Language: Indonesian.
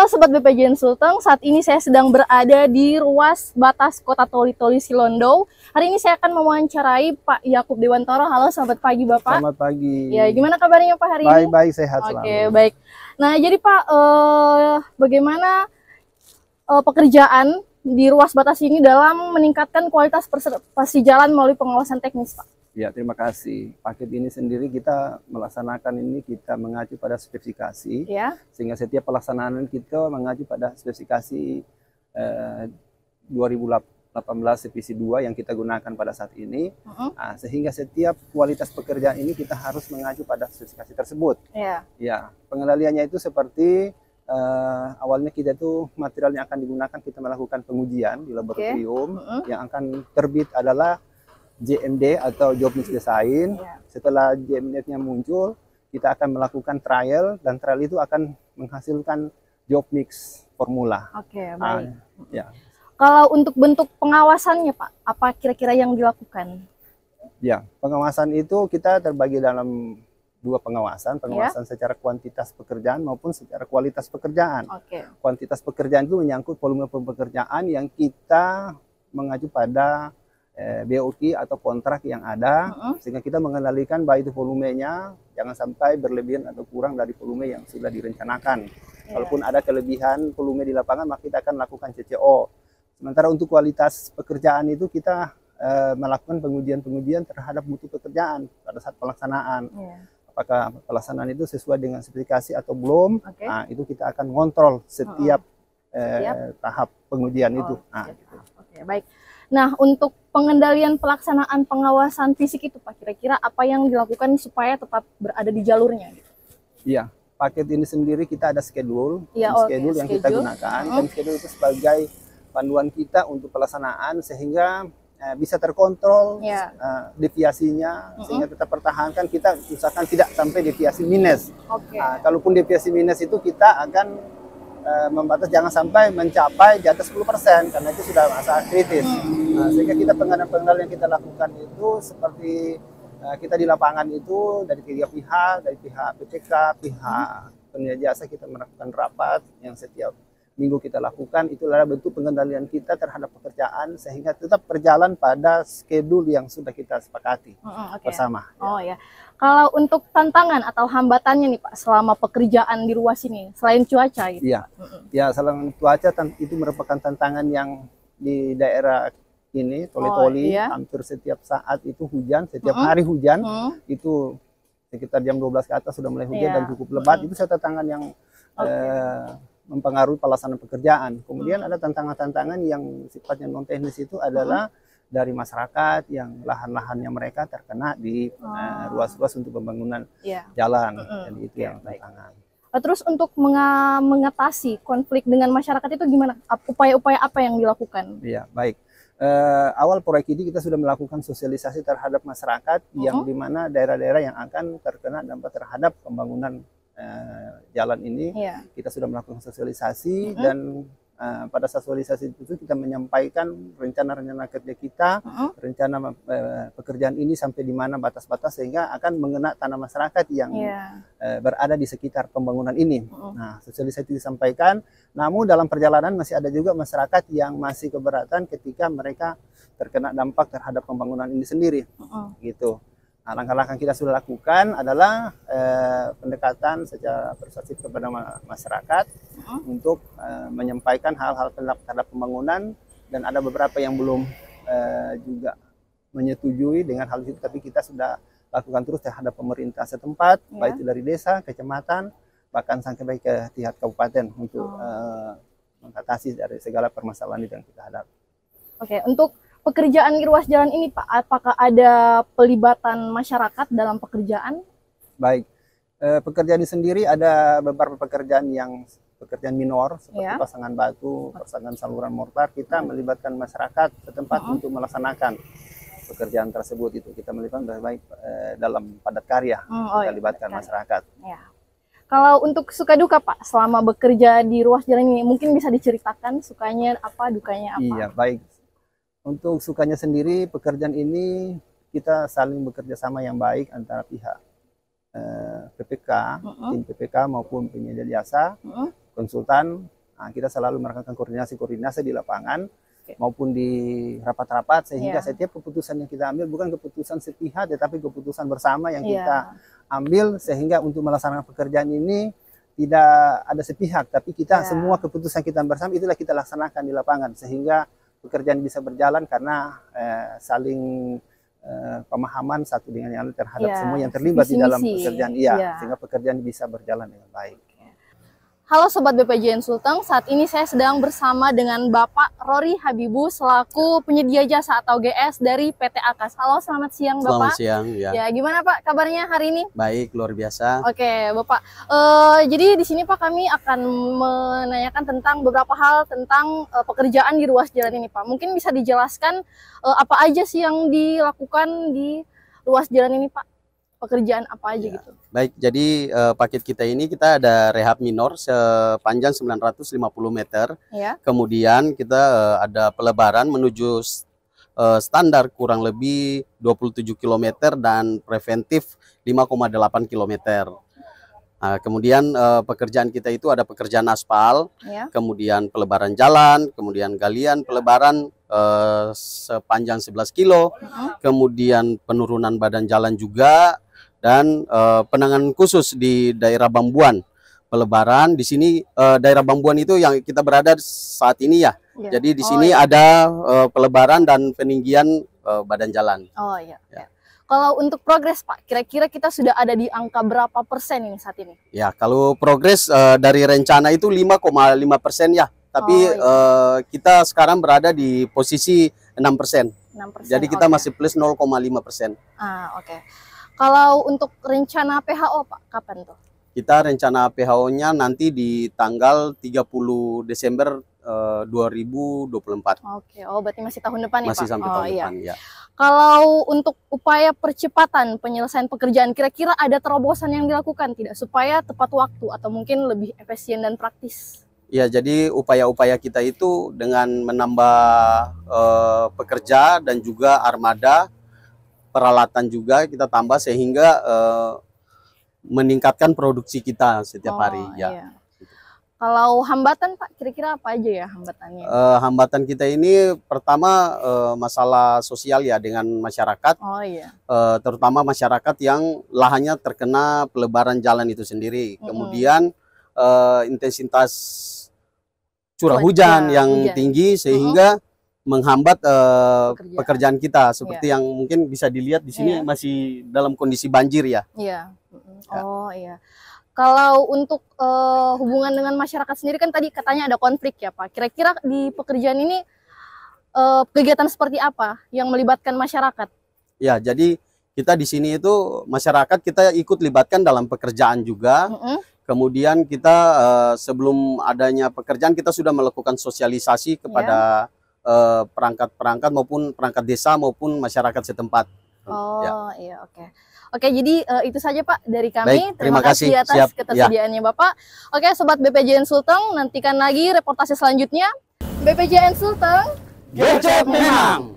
Halo Sobat BPJN Sulteng, saat ini saya sedang berada di ruas batas Kota Toli-Toli Silondo. Hari ini saya akan mewawancarai Pak Yakub Dewantoro. Halo, selamat pagi Bapak. Selamat pagi. Ya, gimana kabarnya Pak hari ini? Baik-baik, sehat selalu. Oke, baik. Nah, jadi Pak, bagaimana pekerjaan di ruas batas ini dalam meningkatkan kualitas partisipasi jalan melalui pengawasan teknis, Pak? Ya, terima kasih. Paket ini sendiri kita melaksanakan ini, kita mengacu pada spesifikasi, Ya. sehingga setiap pelaksanaan kita mengacu pada spesifikasi 2018 Divisi 2 yang kita gunakan pada saat ini. Nah, sehingga setiap kualitas pekerjaan ini kita harus mengacu pada spesifikasi tersebut. Ya. Ya, pengendaliannya itu seperti awalnya kita tuh material yang akan digunakan, kita melakukan pengujian di laboratorium. Yang akan terbit adalah JMD atau Job Mix Design. Setelah JMD-nya muncul, kita akan melakukan trial, dan trial itu akan menghasilkan Job Mix formula. Oke, baik. Ya. Kalau untuk bentuk pengawasannya Pak, apa kira-kira yang dilakukan? Ya, pengawasan itu kita terbagi dalam dua pengawasan, secara kuantitas pekerjaan maupun secara kualitas pekerjaan. Kuantitas pekerjaan itu menyangkut volume pekerjaan yang kita mengacu pada BOQ atau kontrak yang ada, sehingga kita mengendalikan baik itu volumenya jangan sampai berlebihan atau kurang dari volume yang sudah direncanakan. Walaupun ada kelebihan volume di lapangan, maka kita akan lakukan CCO. Sementara untuk kualitas pekerjaan itu kita melakukan pengujian terhadap mutu pekerjaan pada saat pelaksanaan. Apakah pelaksanaan itu sesuai dengan spesifikasi atau belum? Nah, itu kita akan ngontrol setiap tahap pengujian itu. Baik. Nah, untuk pengendalian pelaksanaan pengawasan fisik itu Pak, kira-kira apa yang dilakukan supaya tetap berada di jalurnya? Iya, paket ini sendiri kita ada schedule, yang kita gunakan. Dan schedule itu sebagai panduan kita untuk pelaksanaan sehingga bisa terkontrol deviasinya, sehingga kita pertahankan, kita usahakan tidak sampai deviasi minus. Kalaupun deviasi minus itu kita akan membatas jangan sampai mencapai di atas 10%, karena itu sudah masa kritis. Sehingga kita pengendalian yang kita lakukan itu seperti kita di lapangan itu dari tiga pihak, dari pihak PTK, pihak penyedia jasa, kita melakukan rapat yang setiap minggu kita lakukan. Itu adalah bentuk pengendalian kita terhadap pekerjaan sehingga tetap berjalan pada schedule yang sudah kita sepakati bersama. Kalau untuk tantangan atau hambatannya nih Pak selama pekerjaan di ruas ini selain cuaca gitu? Ya, selain cuaca itu merupakan tantangan yang di daerah ini Toli-Toli hampir setiap saat itu hujan, setiap hari hujan. Itu sekitar jam 12 ke atas sudah mulai hujan dan cukup lebat. Itu tantangan yang mempengaruhi pelaksanaan pekerjaan. Kemudian ada tantangan-tantangan yang sifatnya non teknis, itu adalah dari masyarakat yang lahan-lahannya mereka terkena di ruas-ruas untuk pembangunan jalan. Jadi itu yang tantangan. Terus untuk mengatasi konflik dengan masyarakat itu gimana? Upaya-upaya apa yang dilakukan? Iya, baik. Awal proyek ini kita sudah melakukan sosialisasi terhadap masyarakat yang dimana daerah-daerah yang akan terkena dampak terhadap pembangunan jalan ini. Kita sudah melakukan sosialisasi dan pada sosialisasi itu kita menyampaikan rencana-rencana kerja kita, rencana pekerjaan ini sampai di mana batas-batas sehingga akan mengena tanah masyarakat yang berada di sekitar pembangunan ini. Nah, sosialisasi disampaikan, namun dalam perjalanan masih ada juga masyarakat yang masih keberatan ketika mereka terkena dampak terhadap pembangunan ini sendiri. Gitu. Nah, langkah-langkah kita sudah lakukan adalah pendekatan secara persuasif kepada masyarakat untuk menyampaikan hal-hal terhadap pembangunan, dan ada beberapa yang belum juga menyetujui dengan hal itu, tapi kita sudah lakukan terus terhadap pemerintah setempat, baik itu dari desa, kecamatan, bahkan sampai ke tingkat kabupaten untuk mengatasi dari segala permasalahan yang kita hadapi. Untuk pekerjaan di ruas jalan ini Pak, apakah ada pelibatan masyarakat dalam pekerjaan? Baik, pekerjaan ini sendiri ada beberapa pekerjaan yang pekerjaan minor seperti pasangan batu, pasangan saluran mortar. Kita melibatkan masyarakat setempat untuk melaksanakan pekerjaan tersebut. Itu kita melibatkan baik dalam padat karya, kita libatkan masyarakat. Kalau untuk suka duka Pak selama bekerja di ruas jalan ini, mungkin bisa diceritakan sukanya apa, dukanya apa? Iya, baik. Untuk sukanya sendiri, pekerjaan ini kita saling bekerja sama yang baik antara pihak PPK, tim PPK maupun penyedia jasa. konsultan. Nah, kita selalu melakukan koordinasi di lapangan maupun di rapat-rapat, sehingga setiap keputusan yang kita ambil bukan keputusan sepihak, tetapi keputusan bersama yang kita ambil, sehingga untuk melaksanakan pekerjaan ini tidak ada sepihak, tapi kita semua keputusan kita bersama itulah kita laksanakan di lapangan, sehingga pekerjaan bisa berjalan karena saling pemahaman satu dengan yang lain terhadap semua yang terlibat di dalam pekerjaan, sehingga pekerjaan bisa berjalan dengan baik. Halo Sobat BPJN Sulteng, saat ini saya sedang bersama dengan Bapak Rory Habibu selaku penyedia jasa atau GS dari PT Akas. Halo, selamat siang Bapak. Selamat siang. Ya, gimana Pak kabarnya hari ini? Baik, luar biasa. Oke Bapak, jadi di sini Pak kami akan menanyakan tentang beberapa hal tentang pekerjaan di ruas jalan ini Pak. Mungkin bisa dijelaskan apa aja sih yang dilakukan di ruas jalan ini Pak? Pekerjaan apa aja gitu? Baik, jadi paket kita ini kita ada rehab minor sepanjang 950 meter. Kemudian kita ada pelebaran menuju standar kurang lebih 27 km dan preventif 5,8 km. Nah, kemudian pekerjaan kita itu ada pekerjaan aspal, kemudian pelebaran jalan, kemudian galian pelebaran sepanjang 11 kilo, kemudian penurunan badan jalan juga, dan penanganan khusus di daerah Bambuan. Pelebaran di sini daerah Bambuan itu yang kita berada saat ini ya. Jadi di sini ada pelebaran dan peninggian badan jalan. Oh iya. Kalau untuk progres Pak, kira-kira kita sudah ada di angka berapa persen ini saat ini? Ya, kalau progres dari rencana itu 5,5% ya. Tapi kita sekarang berada di posisi 6%. Jadi kita masih plus 0,5%. Oke. Kalau untuk rencana PHO Pak, kapan tuh? Kita rencana PHO-nya nanti di tanggal 30 Desember 2024. Oke, berarti masih tahun depan ya Pak? Masih sampai tahun depan, ya. Kalau untuk upaya percepatan penyelesaian pekerjaan, kira-kira ada terobosan yang dilakukan tidak? Supaya tepat waktu atau mungkin lebih efisien dan praktis? Ya, jadi upaya-upaya kita itu dengan menambah pekerja dan juga armada, peralatan juga kita tambah sehingga meningkatkan produksi kita setiap hari. Iya. Kalau hambatan Pak, kira-kira apa aja ya hambatannya? Hambatan kita ini pertama masalah sosial ya dengan masyarakat. Terutama masyarakat yang lahannya terkena pelebaran jalan itu sendiri. Kemudian intensitas curah hujan yang tinggi sehingga menghambat pekerjaan kita, seperti yang mungkin bisa dilihat di sini masih dalam kondisi banjir ya. Kalau untuk hubungan dengan masyarakat sendiri kan tadi katanya ada konflik ya Pak. Kira-kira di pekerjaan ini kegiatan seperti apa yang melibatkan masyarakat? Ya, jadi kita di sini itu masyarakat kita ikut libatkan dalam pekerjaan juga. Kemudian kita sebelum adanya pekerjaan kita sudah melakukan sosialisasi kepada perangkat-perangkat maupun perangkat desa maupun masyarakat setempat. Oke, jadi itu saja Pak dari kami. Baik, terima kasih atas ketersediaannya Bapak. Oke, Sobat BPJN Sulteng, nantikan lagi reportase selanjutnya. BPJN Sulteng, Gecep memang.